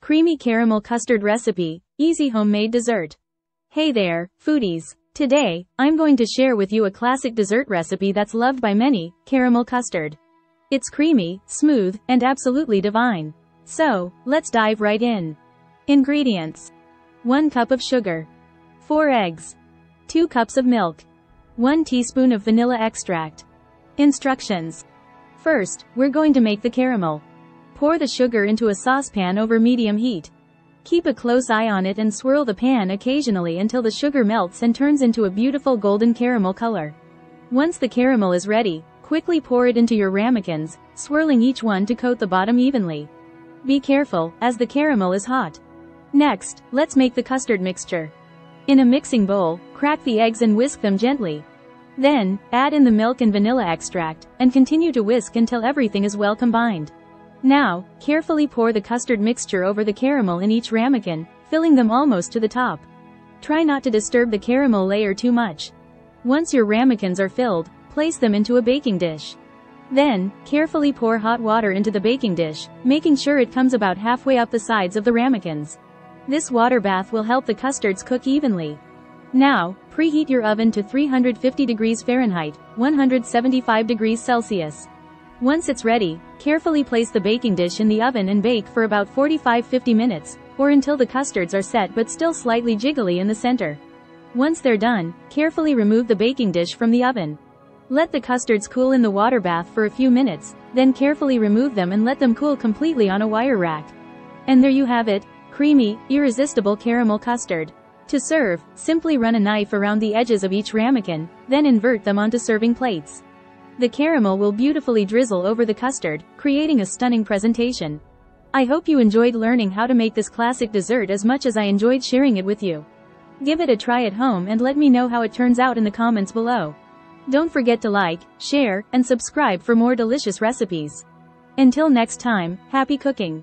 Creamy caramel custard recipe, easy homemade dessert. Hey there, foodies. Today, I'm going to share with you a classic dessert recipe that's loved by many, caramel custard. It's creamy, smooth, and absolutely divine. So, let's dive right in. Ingredients. 1 cup of sugar. 4 eggs. 2 cups of milk. 1 teaspoon of vanilla extract. Instructions. First, we're going to make the caramel. Pour the sugar into a saucepan over medium heat. Keep a close eye on it and swirl the pan occasionally until the sugar melts and turns into a beautiful golden caramel color. Once the caramel is ready, quickly pour it into your ramekins, swirling each one to coat the bottom evenly. Be careful, as the caramel is hot. Next, let's make the custard mixture. In a mixing bowl, crack the eggs and whisk them gently. Then, add in the milk and vanilla extract, and continue to whisk until everything is well combined. Now, carefully pour the custard mixture over the caramel in each ramekin, filling them almost to the top. Try not to disturb the caramel layer too much. Once your ramekins are filled, place them into a baking dish. Then, carefully pour hot water into the baking dish, making sure it comes about halfway up the sides of the ramekins. This water bath will help the custards cook evenly. Now, preheat your oven to 350 degrees Fahrenheit, 175 degrees Celsius. Once it's ready, carefully place the baking dish in the oven and bake for about 45-50 minutes, or until the custards are set but still slightly jiggly in the center. Once they're done, carefully remove the baking dish from the oven. Let the custards cool in the water bath for a few minutes, then carefully remove them and let them cool completely on a wire rack. And there you have it, creamy, irresistible caramel custard. To serve, simply run a knife around the edges of each ramekin, then invert them onto serving plates. The caramel will beautifully drizzle over the custard, creating a stunning presentation. I hope you enjoyed learning how to make this classic dessert as much as I enjoyed sharing it with you. Give it a try at home and let me know how it turns out in the comments below. Don't forget to like, share, and subscribe for more delicious recipes. Until next time, happy cooking!